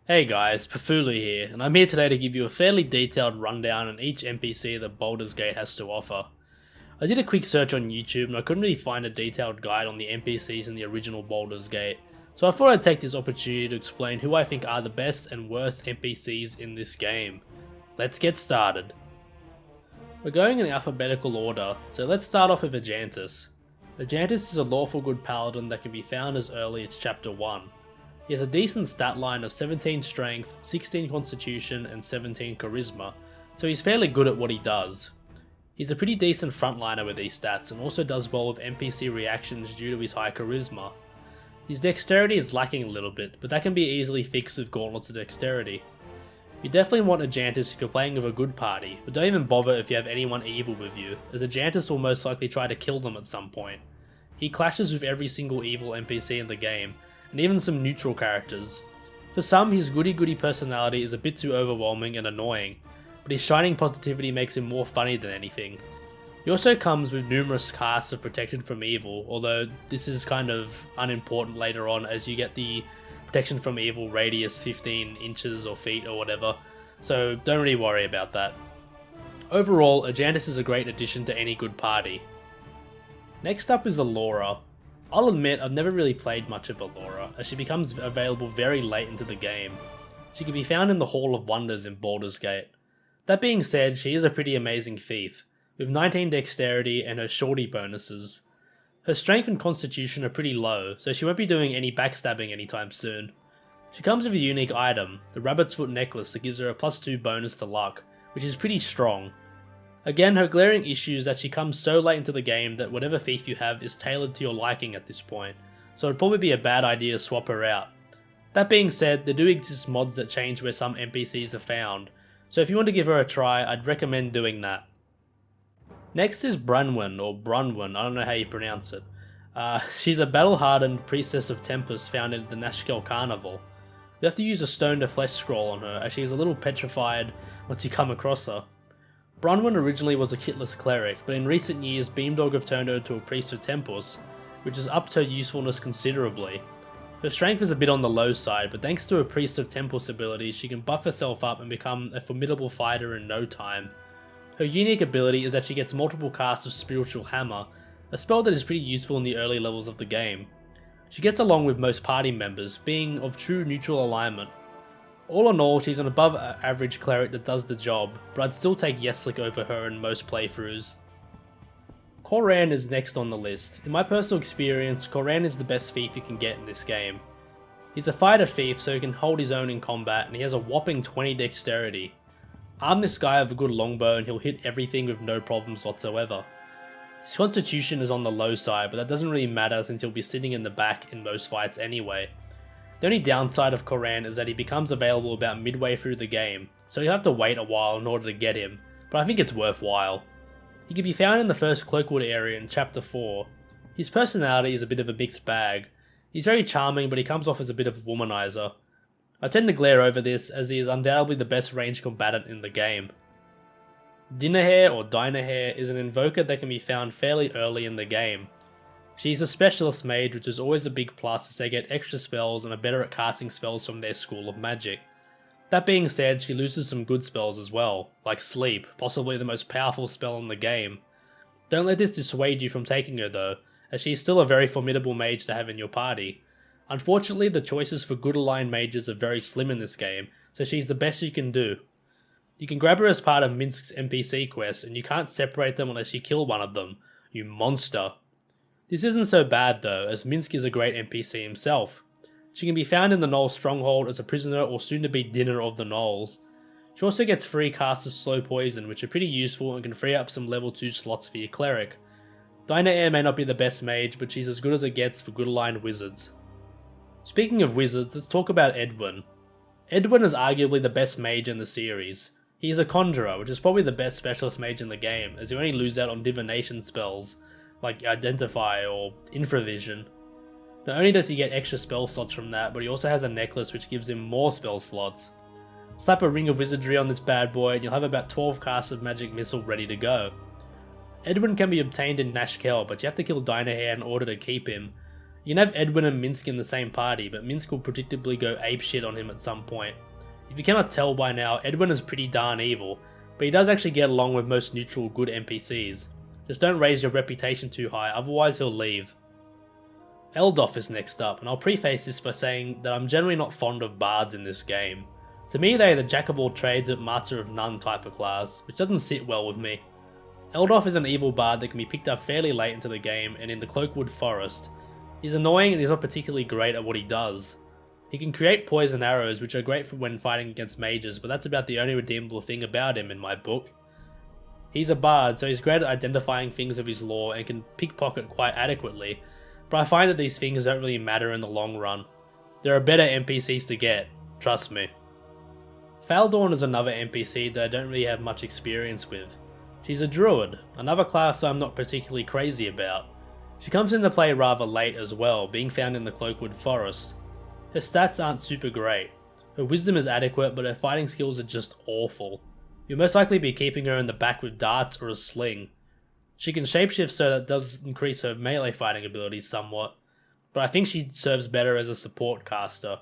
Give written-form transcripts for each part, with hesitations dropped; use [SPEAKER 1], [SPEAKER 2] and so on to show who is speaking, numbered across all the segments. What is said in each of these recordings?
[SPEAKER 1] Hey guys, Pafulu here, and I'm here today to give you a fairly detailed rundown on each NPC that Baldur's Gate has to offer. I did a quick search on YouTube and I couldn't really find a detailed guide on the NPCs in the original Baldur's Gate, so I thought I'd take this opportunity to explain who I think are the best and worst NPCs in this game. Let's get started. We're going in alphabetical order, so let's start off with Ajantis. Ajantis is a lawful good paladin that can be found as early as Chapter 1. He has a decent stat line of 17 strength, 16 constitution and 17 charisma, so he's fairly good at what he does. He's a pretty decent frontliner with these stats and also does well with NPC reactions due to his high charisma. His dexterity is lacking a little bit, but that can be easily fixed with gauntlets of dexterity. You definitely want Ajantis if you're playing with a good party, but don't even bother if you have anyone evil with you, as Ajantis will most likely try to kill them at some point. He clashes with every single evil NPC in the game, and even some neutral characters. For some, his goody-goody personality is a bit too overwhelming and annoying, but his shining positivity makes him more funny than anything. He also comes with numerous casts of protection from evil, although this is kind of unimportant later on as you get the protection from evil radius 15 inches or feet or whatever, so don't really worry about that. Overall, Ajantis is a great addition to any good party. Next up is Alora. I'll admit I've never really played much of Alora, as she becomes available very late into the game. She can be found in the Hall of Wonders in Baldur's Gate. That being said, she is a pretty amazing thief, with 19 dexterity and her shorty bonuses. Her strength and constitution are pretty low, so she won't be doing any backstabbing anytime soon. She comes with a unique item, the Rabbit's Foot necklace that gives her a +2 bonus to luck, which is pretty strong. Again, her glaring issue is that she comes so late into the game that whatever thief you have is tailored to your liking at this point, so it'd probably be a bad idea to swap her out. That being said, there do exist mods that change where some NPCs are found, so if you want to give her a try, I'd recommend doing that. Next is Brunwyn, or Brunwyn, I don't know how you pronounce it. She's a battle-hardened priestess of Tempest found in the Nashkel Carnival. You have to use a stone to flesh scroll on her, as she is a little petrified once you come across her. Brunwyn originally was a kitless cleric, but in recent years Beamdog have turned her into a priest of Tempest, which has upped her usefulness considerably. Her strength is a bit on the low side, but thanks to her priest of Tempest ability she can buff herself up and become a formidable fighter in no time. Her unique ability is that she gets multiple casts of Spiritual Hammer, a spell that is pretty useful in the early levels of the game. She gets along with most party members, being of true neutral alignment. All in all, she's an above average cleric that does the job, but I'd still take Yeslik over her in most playthroughs. Koran is next on the list. In my personal experience, Koran is the best thief you can get in this game. He's a fighter thief, so he can hold his own in combat, and he has a whopping 20 dexterity. Arm this guy with a good longbow and he'll hit everything with no problems whatsoever. His constitution is on the low side, but that doesn't really matter since he'll be sitting in the back in most fights anyway. The only downside of Koran is that he becomes available about midway through the game, so you have to wait a while in order to get him, but I think it's worthwhile. He can be found in the first Cloakwood area in Chapter 4. His personality is a bit of a mixed bag. He's very charming, but he comes off as a bit of a womanizer. I tend to glare over this, as he is undoubtedly the best ranged combatant in the game. Dinnerhair or Dinerhair is an invoker that can be found fairly early in the game. She is a specialist mage, which is always a big plus as they get extra spells and are better at casting spells from their school of magic. That being said, she loses some good spells as well, like Sleep, possibly the most powerful spell in the game. Don't let this dissuade you from taking her though, as she is still a very formidable mage to have in your party. Unfortunately, the choices for good aligned mages are very slim in this game, so she's the best you can do. You can grab her as part of Minsk's NPC quest, and you can't separate them unless you kill one of them. You monster. This isn't so bad though, as Minsk is a great NPC himself. She can be found in the Gnoll Stronghold as a prisoner or soon to be dinner of the Gnolls. She also gets free casts of Slow Poison, which are pretty useful and can free up some level 2 slots for your cleric. Dinerhair may not be the best mage, but she's as good as it gets for good aligned wizards. Speaking of wizards, let's talk about Edwin. Edwin is arguably the best mage in the series. He is a conjurer, which is probably the best specialist mage in the game, as you only lose out on divination spells, like Identify or Infravision. Not only does he get extra spell slots from that, but he also has a necklace which gives him more spell slots. Slap a ring of wizardry on this bad boy and you'll have about 12 casts of magic missile ready to go. Edwin can be obtained in Nashkel, but you have to kill Dinerhair in order to keep him. You can have Edwin and Minsk in the same party, but Minsk will predictably go apeshit on him at some point. If you cannot tell by now, Edwin is pretty darn evil, but he does actually get along with most neutral good NPCs. Just don't raise your reputation too high, otherwise he'll leave. Eldof is next up, and I'll preface this by saying that I'm generally not fond of bards in this game. To me they are the jack of all trades but master of none type of class, which doesn't sit well with me. Eldof is an evil bard that can be picked up fairly late into the game and in the Cloakwood forest. He's annoying and he's not particularly great at what he does. He can create poison arrows, which are great for when fighting against mages, but that's about the only redeemable thing about him in my book. He's a bard, so he's great at identifying things of his lore and can pickpocket quite adequately, but I find that these things don't really matter in the long run. There are better NPCs to get, trust me. Faldorn is another NPC that I don't really have much experience with. She's a druid, another class I'm not particularly crazy about. She comes into play rather late as well, being found in the Cloakwood forest. Her stats aren't super great. Her wisdom is adequate, but her fighting skills are just awful. You'll most likely be keeping her in the back with darts or a sling. She can shapeshift, so that does increase her melee fighting abilities somewhat, but I think she serves better as a support caster.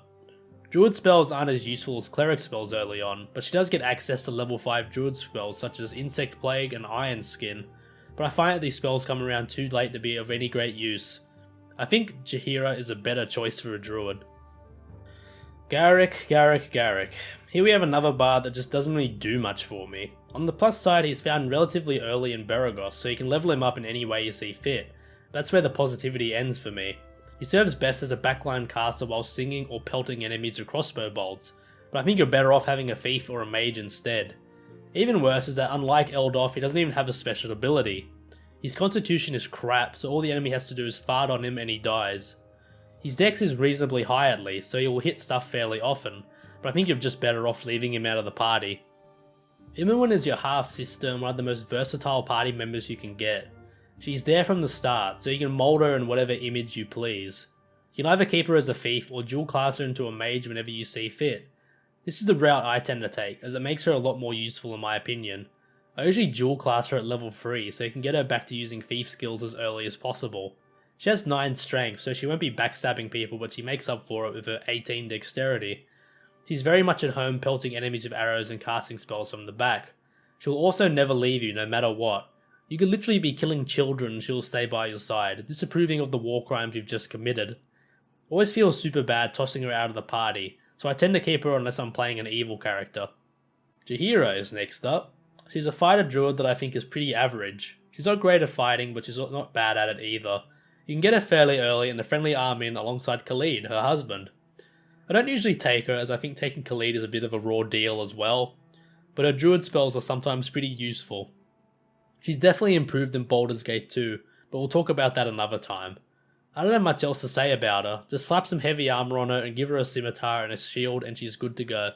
[SPEAKER 1] Druid spells aren't as useful as cleric spells early on, but she does get access to level 5 druid spells such as Insect Plague and Iron Skin, but I find that these spells come around too late to be of any great use. I think Jaheira is a better choice for a druid. Garrick. Here we have another bard that just doesn't really do much for me. On the plus side, he's found relatively early in Beragos, so you can level him up in any way you see fit. That's where the positivity ends for me. He serves best as a backline caster while singing or pelting enemies with crossbow bolts, but I think you're better off having a thief or a mage instead. Even worse is that unlike Eldof, he doesn't even have a special ability. His constitution is crap, so all the enemy has to do is fart on him and he dies. His dex is reasonably high at least, so he will hit stuff fairly often, but I think you're just better off leaving him out of the party. Imowen is your half-sister and one of the most versatile party members you can get. She's there from the start, so you can mold her in whatever image you please. You can either keep her as a thief or dual class her into a mage whenever you see fit. This is the route I tend to take, as it makes her a lot more useful in my opinion. I usually dual class her at level 3, so you can get her back to using thief skills as early as possible. She has 9 strength, so she won't be backstabbing people, but she makes up for it with her 18 dexterity. She's very much at home pelting enemies with arrows and casting spells from the back. She'll also never leave you no matter what. You could literally be killing children and she'll stay by your side, disapproving of the war crimes you've just committed. Always feels super bad tossing her out of the party, so I tend to keep her unless I'm playing an evil character. Jaheira is next up. She's a fighter druid that I think is pretty average. She's not great at fighting, but she's not bad at it either. You can get her fairly early in the friendly army alongside Khalid, her husband. I don't usually take her, as I think taking Khalid is a bit of a raw deal as well, but her druid spells are sometimes pretty useful. She's definitely improved in Baldur's Gate 2, but we'll talk about that another time. I don't have much else to say about her, just slap some heavy armor on her and give her a scimitar and a shield and she's good to go.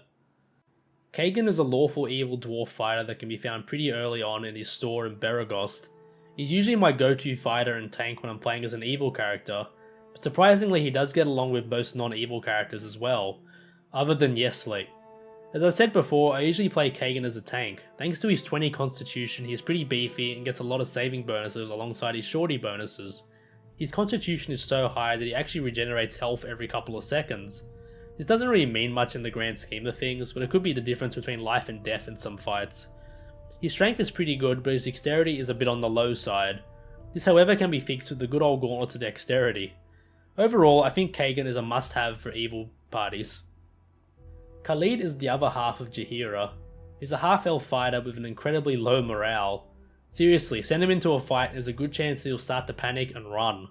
[SPEAKER 1] Kagan is a lawful evil dwarf fighter that can be found pretty early on in his store in Beragost. He's usually my go-to fighter and tank when I'm playing as an evil character, but surprisingly he does get along with most non-evil characters as well, other than Yesli. As I said before, I usually play Kagan as a tank. Thanks to his 20 constitution, he is pretty beefy and gets a lot of saving bonuses alongside his shorty bonuses. His constitution is so high that he actually regenerates health every couple of seconds. This doesn't really mean much in the grand scheme of things, but it could be the difference between life and death in some fights. His strength is pretty good, but his dexterity is a bit on the low side. This however can be fixed with the good old gauntlets of dexterity. Overall, I think Kagan is a must-have for evil parties. Khalid is the other half of Jaheira. He's a half-elf fighter with an incredibly low morale. Seriously, send him into a fight and there's a good chance he'll start to panic and run.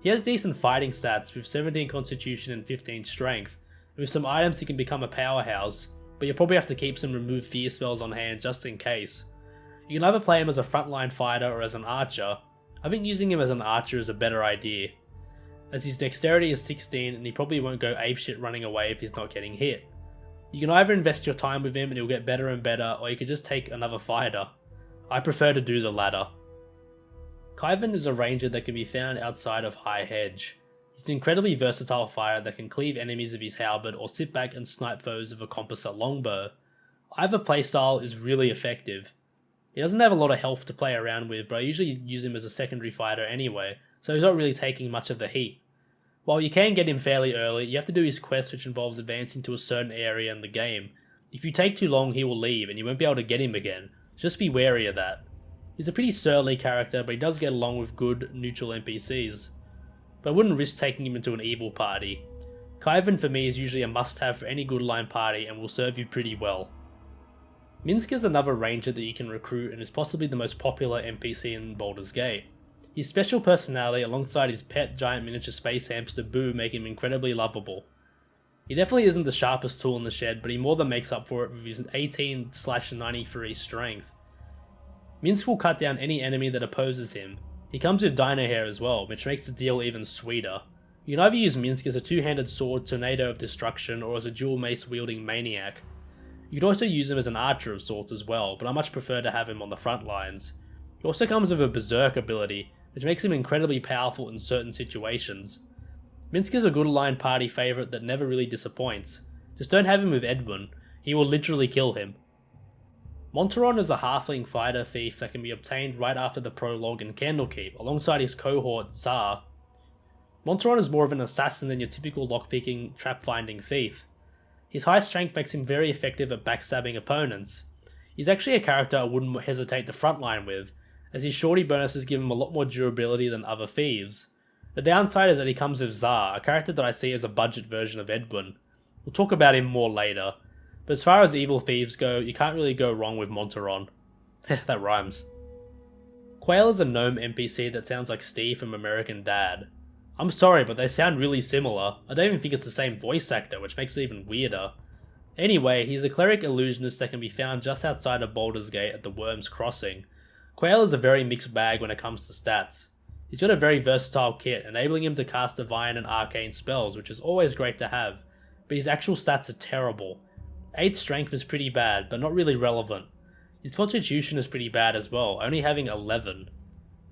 [SPEAKER 1] He has decent fighting stats with 17 constitution and 15 strength, and with some items he can become a powerhouse, but you'll probably have to keep some remove fear spells on hand just in case. You can either play him as a frontline fighter or as an archer. I think using him as an archer is a better idea, as his dexterity is 16 and he probably won't go apeshit running away if he's not getting hit. You can either invest your time with him and he'll get better and better, or you could just take another fighter. I prefer to do the latter. Kaivan is a ranger that can be found outside of High Hedge. He's an incredibly versatile fighter that can cleave enemies with his halberd or sit back and snipe foes with a composite longbow. Either playstyle is really effective. He doesn't have a lot of health to play around with, but I usually use him as a secondary fighter anyway, so he's not really taking much of the heat. While you can get him fairly early, you have to do his quest which involves advancing to a certain area in the game. If you take too long, he will leave and you won't be able to get him again. Just be wary of that. He's a pretty surly character, but he does get along with good, neutral NPCs. But I wouldn't risk taking him into an evil party. Kaivan for me is usually a must-have for any good line party and will serve you pretty well. Minsk is another ranger that you can recruit and is possibly the most popular NPC in Baldur's Gate. His special personality alongside his pet giant miniature space hamster Boo make him incredibly lovable. He definitely isn't the sharpest tool in the shed, but he more than makes up for it with his 18/93 strength. Minsk will cut down any enemy that opposes him. He comes with dino hair as well, which makes the deal even sweeter. You can either use Minsk as a two-handed sword tornado of destruction or as a dual mace wielding maniac. You could also use him as an archer of sorts as well, but I much prefer to have him on the front lines. He also comes with a berserk ability, which makes him incredibly powerful in certain situations. Minsk is a good line party favourite that never really disappoints. Just don't have him with Edwin, he will literally kill him. Montaron is a halfling fighter thief that can be obtained right after the prologue in Candkekeep, alongside his cohort Tsar. Montaron is more of an assassin than your typical lockpicking, trap-finding thief. His high strength makes him very effective at backstabbing opponents. He's actually a character I wouldn't hesitate to frontline with, as his shorty bonuses give him a lot more durability than other thieves. The downside is that he comes with Zar, a character that I see as a budget version of Edwin. We'll talk about him more later, but as far as evil thieves go, you can't really go wrong with Montaron. That rhymes. Quail is a gnome NPC that sounds like Steve from American Dad. I'm sorry, but they sound really similar. I don't even think it's the same voice actor, which makes it even weirder. Anyway, he's a cleric illusionist that can be found just outside of Baldur's Gate at the Wyrm's Crossing. Quail is a very mixed bag when it comes to stats. He's got a very versatile kit, enabling him to cast divine and arcane spells, which is always great to have, but his actual stats are terrible. 8 strength is pretty bad, but not really relevant. His constitution is pretty bad as well, only having 11.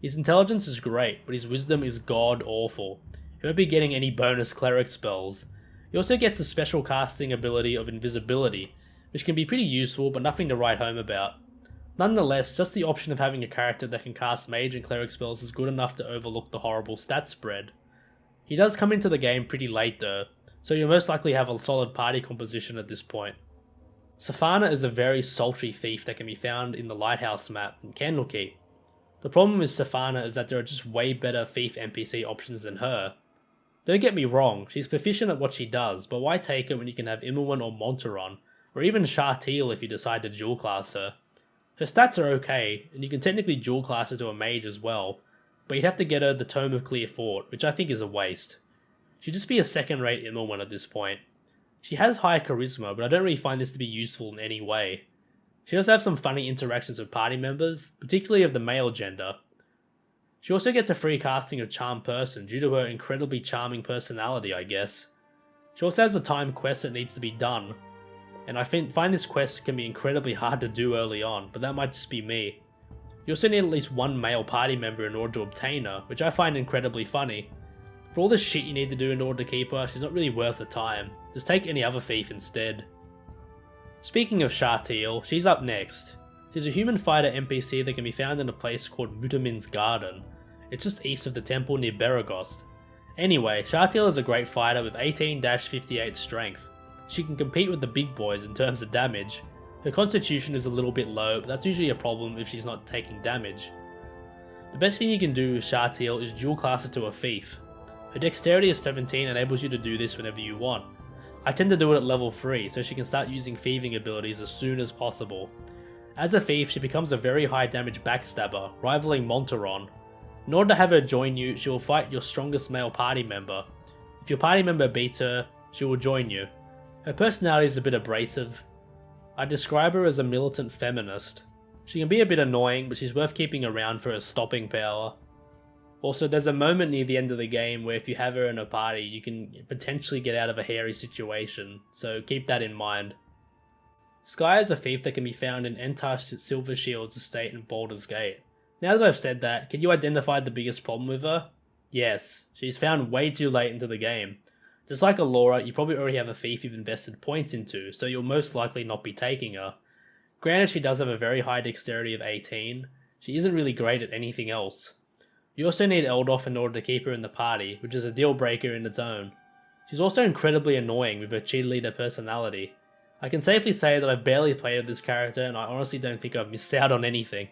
[SPEAKER 1] His intelligence is great, but his wisdom is god awful. He won't be getting any bonus cleric spells. He also gets a special casting ability of invisibility, which can be pretty useful but nothing to write home about. Nonetheless, just the option of having a character that can cast mage and cleric spells is good enough to overlook the horrible stat spread. He does come into the game pretty late though, so you'll most likely have a solid party composition at this point. Safana is a very sultry thief that can be found in the Lighthouse map in Candlekeep. The problem with Safana is that there are just way better thief NPC options than her. Don't get me wrong, she's proficient at what she does, but why take her when you can have Immerwin or Montaron, or even Shartil if you decide to dual class her. Her stats are okay, and you can technically dual class her to a mage as well, but you'd have to get her the Tome of Clear Fort, which I think is a waste. She'd just be a second-rate Immerwin at this point. She has high charisma, but I don't really find this to be useful in any way. She does have some funny interactions with party members, particularly of the male gender. She also gets a free casting of Charm Person due to her incredibly charming personality, I guess. She also has a timed quest that needs to be done, and I find this quest can be incredibly hard to do early on, but that might just be me. You also need at least one male party member in order to obtain her, which I find incredibly funny. For all the shit you need to do in order to keep her, she's not really worth the time. Just take any other thief instead. Speaking of Shartil, she's up next. She's a human fighter NPC that can be found in a place called Mutamin's Garden. It's just east of the temple near Beregost. Anyway, Shartil is a great fighter with 18-58 strength. She can compete with the big boys in terms of damage. Her constitution is a little bit low, but that's usually a problem if she's not taking damage. The best thing you can do with Shartil is dual class her to a thief. Her dexterity of 17 enables you to do this whenever you want. I tend to do it at level 3, so she can start using thieving abilities as soon as possible. As a thief, she becomes a very high damage backstabber, rivaling Montaron. In order to have her join you, she will fight your strongest male party member. If your party member beats her, she will join you. Her personality is a bit abrasive. I describe her as a militant feminist. She can be a bit annoying, but she's worth keeping around for her stopping power. Also, there's a moment near the end of the game where if you have her in a party, you can potentially get out of a hairy situation, so keep that in mind. Skye is a thief that can be found in Entar Silvershield's estate in Baldur's Gate. Now that I've said that, can you identify the biggest problem with her? Yes, she's found way too late into the game. Just like Alora, you probably already have a thief you've invested points into, so you'll most likely not be taking her. Granted, she does have a very high dexterity of 18, she isn't really great at anything else. You also need Eldof in order to keep her in the party, which is a deal breaker in its own. She's also incredibly annoying with her cheerleader personality. I can safely say that I've barely played with this character and I honestly don't think I've missed out on anything.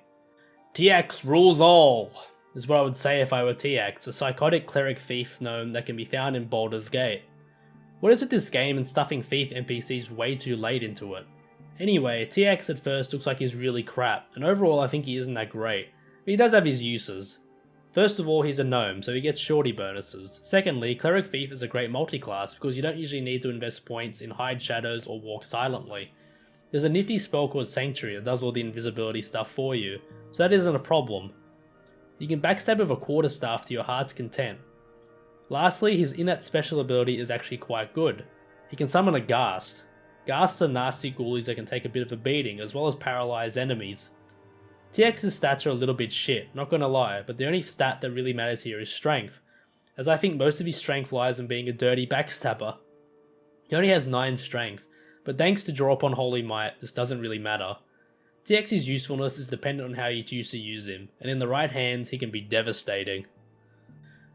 [SPEAKER 1] TX rules all, is what I would say if I were TX, a psychotic cleric thief gnome that can be found in Baldur's Gate. What is with this game and stuffing thief NPCs way too late into it? Anyway, TX at first looks like he's really crap, and overall I think he isn't that great, but he does have his uses. First of all, he's a gnome, so he gets shorty bonuses. Secondly, Cleric Thief is a great multi-class because you don't usually need to invest points in hide shadows or walk silently. There's a nifty spell called Sanctuary that does all the invisibility stuff for you, so that isn't a problem. You can backstab with a quarterstaff to your heart's content. Lastly, his innate special ability is actually quite good. He can summon a Ghast. Ghasts are nasty ghoulies that can take a bit of a beating, as well as paralyze enemies. TX's stats are a little bit shit, not gonna lie, but the only stat that really matters here is strength, as I think most of his strength lies in being a dirty backstabber. He only has 9 strength, but thanks to Draw Upon Holy Might, this doesn't really matter. TX's usefulness is dependent on how you choose to use him, and in the right hands he can be devastating.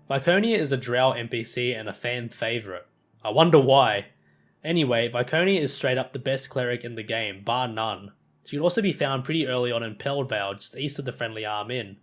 [SPEAKER 1] Viconia is a drow NPC and a fan favourite. I wonder why. Anyway, Viconia is straight up the best cleric in the game, bar none. She can also be found pretty early on in Peldvale, just east of the Friendly Arm Inn.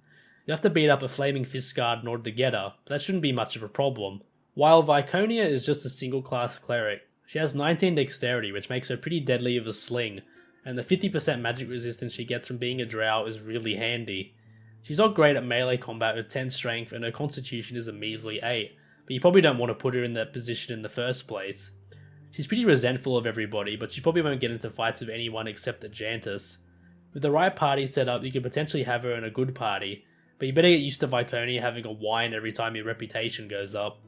[SPEAKER 1] You have to beat up a Flaming Fist Guard in order to get her, but that shouldn't be much of a problem. While Viconia is just a single class cleric, she has 19 dexterity, which makes her pretty deadly with a sling, and the 50% magic resistance she gets from being a drow is really handy. She's not great at melee combat with 10 strength and her constitution is a measly 8, but you probably don't want to put her in that position in the first place. She's pretty resentful of everybody, but she probably won't get into fights with anyone except the Jantis. With the right party set up, you could potentially have her in a good party, but you better get used to Viconia having a whine every time your reputation goes up.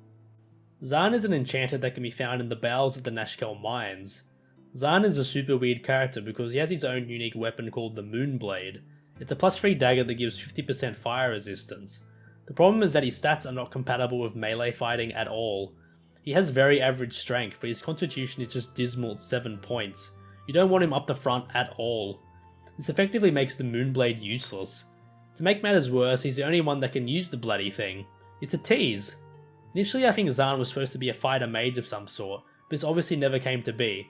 [SPEAKER 1] Zaan is an enchanter that can be found in the bowels of the Nashkel mines. Zaan is a super weird character because he has his own unique weapon called the Moonblade. It's a +3 dagger that gives 50% fire resistance. The problem is that his stats are not compatible with melee fighting at all. He has very average strength, but his constitution is just dismal at 7 points. You don't want him up the front at all. This effectively makes the Moonblade useless. To make matters worse, he's the only one that can use the bloody thing. It's a tease. Initially I think Zaan was supposed to be a fighter mage of some sort, but this obviously never came to be.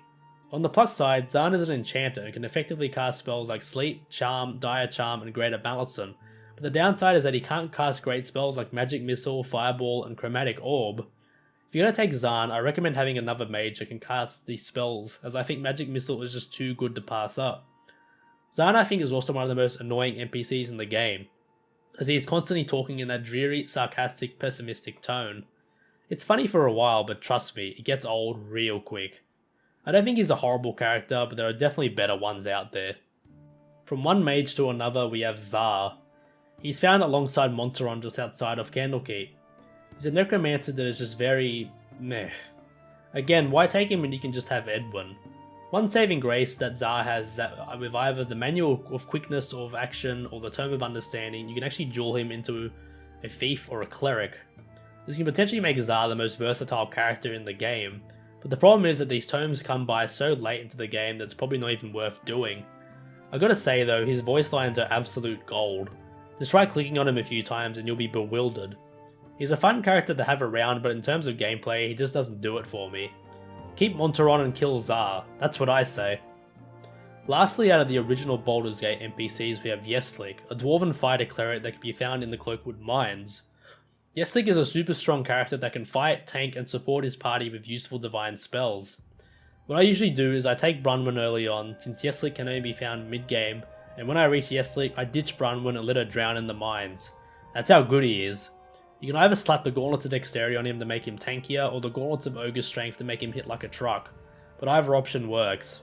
[SPEAKER 1] On the plus side, Zaan is an enchanter and can effectively cast spells like Sleep, Charm, Dire Charm, and Greater Malison, but the downside is that he can't cast great spells like Magic Missile, Fireball, and Chromatic Orb. If you're going to take Zaan, I recommend having another mage that can cast these spells, as I think Magic Missile is just too good to pass up. Zaan I think is also one of the most annoying NPCs in the game, as he is constantly talking in that dreary, sarcastic, pessimistic tone. It's funny for a while, but trust me, it gets old real quick. I don't think he's a horrible character, but there are definitely better ones out there. From one mage to another, we have Zar. He's found alongside Monteron just outside of Candkekeep. He's a necromancer that is just very meh. Again, why take him when you can just have Edwin? One saving grace that Zar has is that with either the Manual of Quickness or of Action or the Tome of Understanding, you can actually duel him into a thief or a cleric. This can potentially make Zar the most versatile character in the game, but the problem is that these tomes come by so late into the game that it's probably not even worth doing. I gotta say though, his voice lines are absolute gold. Just try clicking on him a few times and you'll be bewildered. He's a fun character to have around, but in terms of gameplay, he just doesn't do it for me. Keep Monteron and kill Zar, that's what I say. Lastly, out of the original Baldur's Gate NPCs, we have Yeslik, a dwarven fighter cleric that can be found in the Cloakwood mines. Yeslik is a super strong character that can fight, tank, and support his party with useful divine spells. What I usually do is I take Brunwyn early on, since Yeslik can only be found mid-game, and when I reach Yeslik, I ditch Brunwyn and let her drown in the mines. That's how good he is. You can either slap the Gauntlets of Dexterity on him to make him tankier, or the Gauntlets of Ogre Strength to make him hit like a truck, but either option works.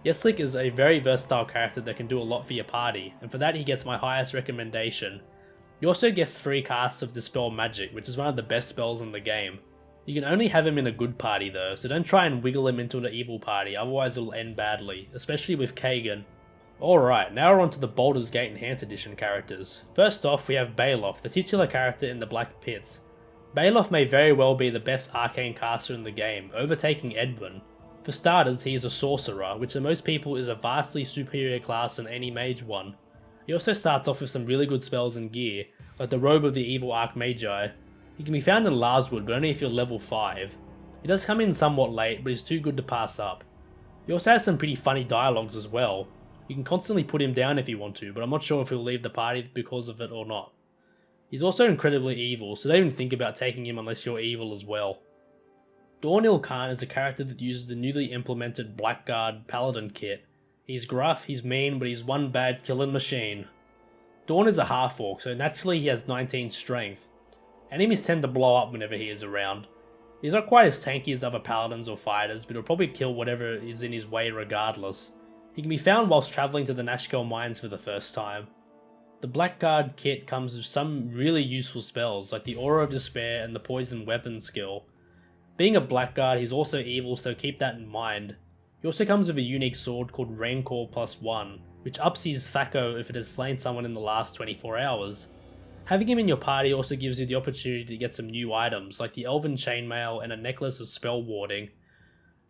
[SPEAKER 1] Yeslik is a very versatile character that can do a lot for your party, and for that he gets my highest recommendation. He also gets 3 casts of Dispel Magic, which is one of the best spells in the game. You can only have him in a good party though, so don't try and wiggle him into an evil party, otherwise it'll end badly, especially with Kagan. Alright, now we're on to the Baldur's Gate Enhanced Edition characters. First off, we have Baloth, the titular character in the Black Pits. Baloth may very well be the best arcane caster in the game, overtaking Edwin. For starters, he is a sorcerer, which to most people is a vastly superior class than any mage one. He also starts off with some really good spells and gear, like the Robe of the Evil Archmagi. He can be found in Larswood, but only if you're level 5. He does come in somewhat late, but he's too good to pass up. He also has some pretty funny dialogues as well. You can constantly put him down if you want to, but I'm not sure if he'll leave the party because of it or not. He's also incredibly evil, so don't even think about taking him unless you're evil as well. Dornil Khan is a character that uses the newly implemented Blackguard Paladin kit. He's gruff, he's mean, but he's one bad killing machine. Dorn is a half-orc, so naturally he has 19 strength. Enemies tend to blow up whenever he is around. He's not quite as tanky as other paladins or fighters, but he'll probably kill whatever is in his way regardless. He can be found whilst travelling to the Nashkel mines for the first time. The Blackguard kit comes with some really useful spells, like the Aura of Despair and the Poison Weapon skill. Being a Blackguard, he's also evil, so keep that in mind. He also comes with a unique sword called Rancor +1, which ups his Thaco if it has slain someone in the last 24 hours. Having him in your party also gives you the opportunity to get some new items, like the Elven Chainmail and a Necklace of Spell Warding.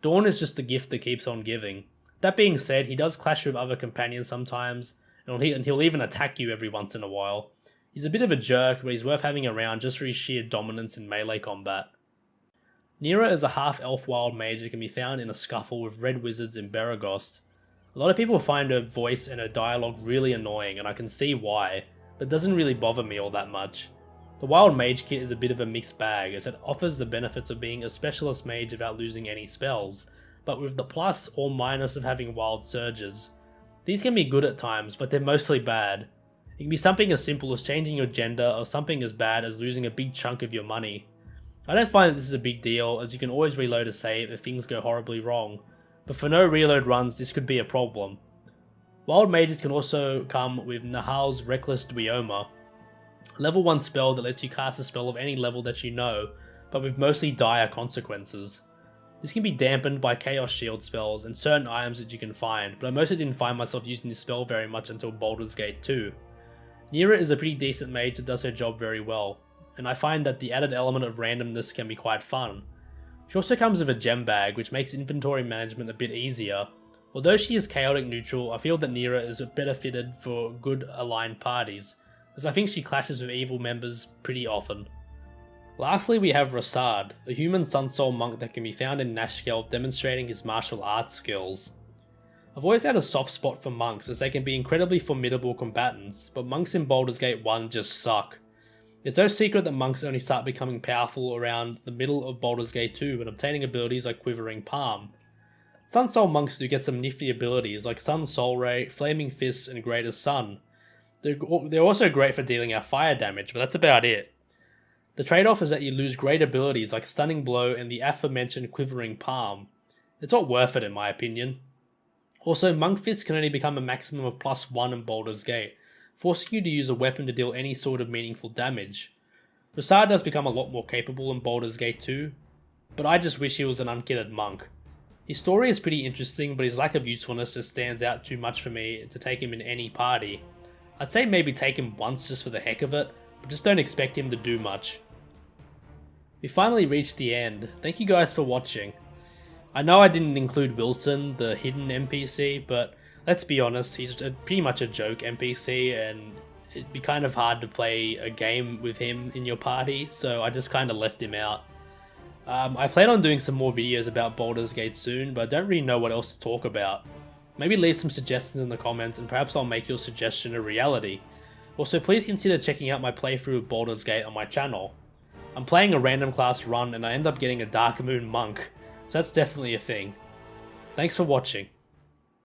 [SPEAKER 1] Dawn is just the gift that keeps on giving. That being said, he does clash with other companions sometimes, and he'll even attack you every once in a while. He's a bit of a jerk, but he's worth having around just for his sheer dominance in melee combat. Nira is a half-elf wild mage that can be found in a scuffle with red wizards in Beregost. A lot of people find her voice and her dialogue really annoying, and I can see why, but it doesn't really bother me all that much. The wild mage kit is a bit of a mixed bag, as it offers the benefits of being a specialist mage without losing any spells, but with the plus or minus of having wild surges. These can be good at times, but they're mostly bad. It can be something as simple as changing your gender, or something as bad as losing a big chunk of your money. I don't find that this is a big deal, as you can always reload a save if things go horribly wrong, but for no reload runs this could be a problem. Wild mages can also come with Nahal's Reckless Dweoma, level 1 spell that lets you cast a spell of any level that you know, but with mostly dire consequences. This can be dampened by Chaos Shield spells and certain items that you can find, but I mostly didn't find myself using this spell very much until Baldur's Gate 2. Nira is a pretty decent mage that does her job very well, and I find that the added element of randomness can be quite fun. She also comes with a gem bag, which makes inventory management a bit easier. Although she is chaotic neutral, I feel that Nira is better fitted for good aligned parties, as I think she clashes with evil members pretty often. Lastly, we have Rasad, a human Sunsoul monk that can be found in Nashkel demonstrating his martial arts skills. I've always had a soft spot for monks, as they can be incredibly formidable combatants, but monks in Baldur's Gate 1 just suck. It's no secret that monks only start becoming powerful around the middle of Baldur's Gate 2 and obtaining abilities like Quivering Palm. Sunsoul monks do get some nifty abilities like Sun Soul Ray, Flaming Fists, and Greatest Sun. They're also great for dealing out fire damage, but that's about it. The trade-off is that you lose great abilities like Stunning Blow and the aforementioned Quivering Palm. It's not worth it in my opinion. Also, Monk Fists can only become a maximum of +1 in Baldur's Gate, forcing you to use a weapon to deal any sort of meaningful damage. Rasad does become a lot more capable in Baldur's Gate 2, but I just wish he was an unkitted monk. His story is pretty interesting, but his lack of usefulness just stands out too much for me to take him in any party. I'd say maybe take him once just for the heck of it, but just don't expect him to do much. We finally reached the end. Thank you guys for watching. I know I didn't include Wilson, the hidden NPC, but let's be honest, he's pretty much a joke NPC, and it'd be kind of hard to play a game with him in your party, so I just kind of left him out. I plan on doing some more videos about Baldur's Gate soon, but I don't really know what else to talk about. Maybe leave some suggestions in the comments, and perhaps I'll make your suggestion a reality. Also, please consider checking out my playthrough of Baldur's Gate on my channel. I'm playing a random class run and I end up getting a Dark Moon Monk, so that's definitely a thing. Thanks for watching.